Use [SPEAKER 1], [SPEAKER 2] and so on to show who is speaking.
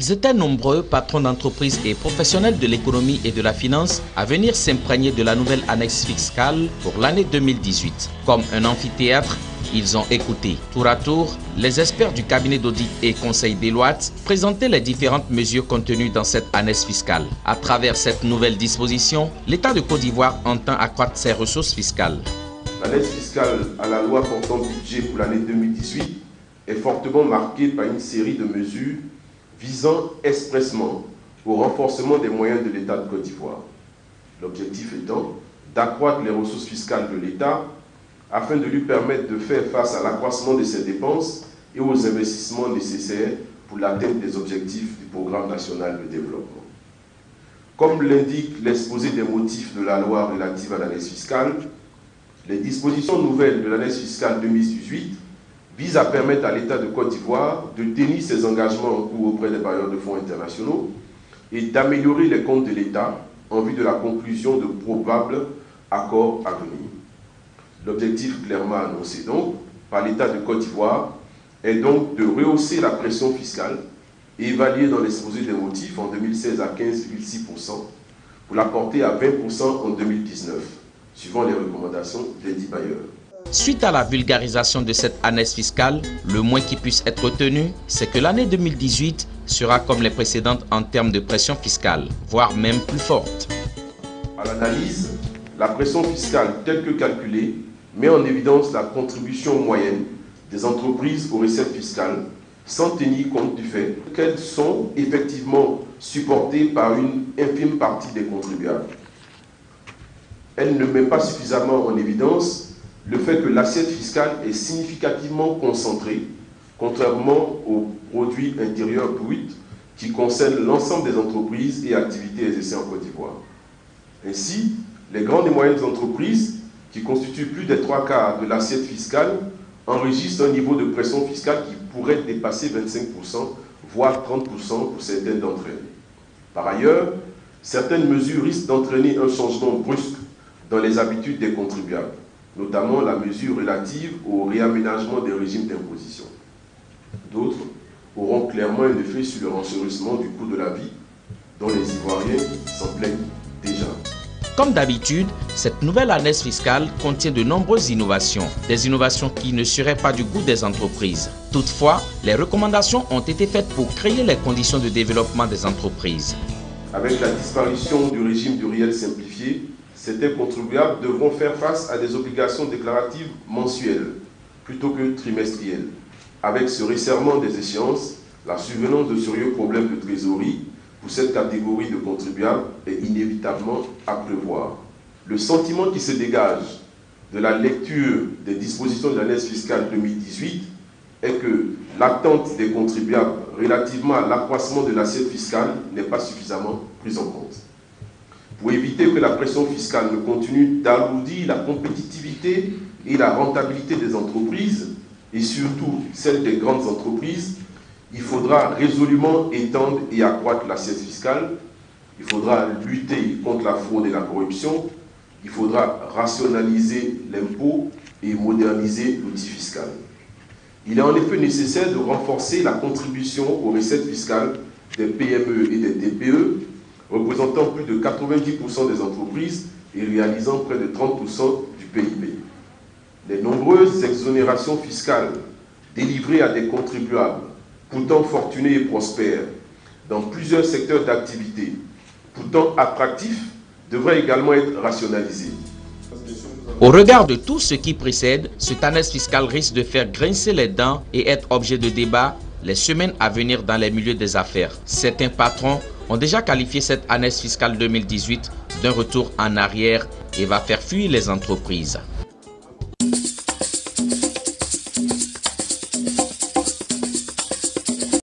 [SPEAKER 1] Ils étaient nombreux, patrons d'entreprises et professionnels de l'économie et de la finance, à venir s'imprégner de la nouvelle annexe fiscale pour l'année 2018. Comme un amphithéâtre, ils ont écouté tour à tour les experts du cabinet d'audit et conseil Deloitte présenter les différentes mesures contenues dans cette annexe fiscale. À travers cette nouvelle disposition, l'État de Côte d'Ivoire entend accroître ses ressources fiscales.
[SPEAKER 2] L'annexe fiscale à la loi portant budget pour l'année 2018 est fortement marquée par une série de mesures visant expressément au renforcement des moyens de l'État de Côte d'Ivoire. L'objectif étant d'accroître les ressources fiscales de l'État afin de lui permettre de faire face à l'accroissement de ses dépenses et aux investissements nécessaires pour l'atteinte des objectifs du Programme national de développement. Comme l'indique l'exposé des motifs de la loi relative à l'annexe fiscale, les dispositions nouvelles de l'annexe fiscale 2018 visent à permettre à l'État de Côte d'Ivoire de tenir ses engagements en cours auprès des bailleurs de fonds internationaux et d'améliorer les comptes de l'État en vue de la conclusion de probables accords à venir. L'objectif clairement annoncé donc par l'État de Côte d'Ivoire est donc de rehausser la pression fiscale évaluée dans l'exposé des motifs en 2016 à 15,6% pour la porter à 20% en 2019, suivant les recommandations des dix bailleurs.
[SPEAKER 1] Suite à la vulgarisation de cette annexe fiscale, le moins qui puisse être retenu, c'est que l'année 2018 sera comme les précédentes en termes de pression fiscale, voire même plus forte.
[SPEAKER 2] À l'analyse, la pression fiscale telle que calculée met en évidence la contribution moyenne des entreprises aux recettes fiscales sans tenir compte du fait qu'elles sont effectivement supportées par une infime partie des contribuables. Elle ne met pas suffisamment en évidence le fait que l'assiette fiscale est significativement concentrée, contrairement au produit intérieur brut qui concerne l'ensemble des entreprises et activités exercées en Côte d'Ivoire. Ainsi, les grandes et moyennes entreprises, qui constituent plus des 3/4 de l'assiette fiscale, enregistrent un niveau de pression fiscale qui pourrait dépasser 25%, voire 30% pour certaines d'entre elles. Par ailleurs, certaines mesures risquent d'entraîner un changement brusque dans les habitudes des contribuables, notamment la mesure relative au réaménagement des régimes d'imposition. D'autres auront clairement un effet sur le renchérissement du coût de la vie, dont les Ivoiriens s'en plaignent déjà.
[SPEAKER 1] Comme d'habitude, cette nouvelle annexe fiscale contient de nombreuses innovations, des innovations qui ne seraient pas du goût des entreprises. Toutefois, les recommandations ont été faites pour créer les conditions de développement des entreprises.
[SPEAKER 2] Avec la disparition du régime du réel simplifié, certains contribuables devront faire face à des obligations déclaratives mensuelles plutôt que trimestrielles. Avec ce resserrement des échéances, la survenance de sérieux problèmes de trésorerie pour cette catégorie de contribuables est inévitablement à prévoir. Le sentiment qui se dégage de la lecture des dispositions de l'annexe fiscale 2018 est que l'attente des contribuables relativement à l'accroissement de l'assiette fiscale n'est pas suffisamment prise en compte. Pour éviter que la pression fiscale ne continue d'alourdir la compétitivité et la rentabilité des entreprises, et surtout celle des grandes entreprises, il faudra résolument étendre et accroître l'assiette fiscale, il faudra lutter contre la fraude et la corruption, il faudra rationaliser l'impôt et moderniser l'outil fiscal. Il est en effet nécessaire de renforcer la contribution aux recettes fiscales des PME et des TPE, représentant plus de 90% des entreprises et réalisant près de 30% du PIB. Les nombreuses exonérations fiscales délivrées à des contribuables, pourtant fortunés et prospères, dans plusieurs secteurs d'activité, pourtant attractifs, devraient également être rationalisées.
[SPEAKER 1] Au regard de tout ce qui précède, cette annexe fiscale risque de faire grincer les dents et être objet de débat les semaines à venir dans les milieux des affaires. Certains patrons ont déjà qualifié cette annexe fiscale 2018 d'un retour en arrière et va faire fuir les entreprises.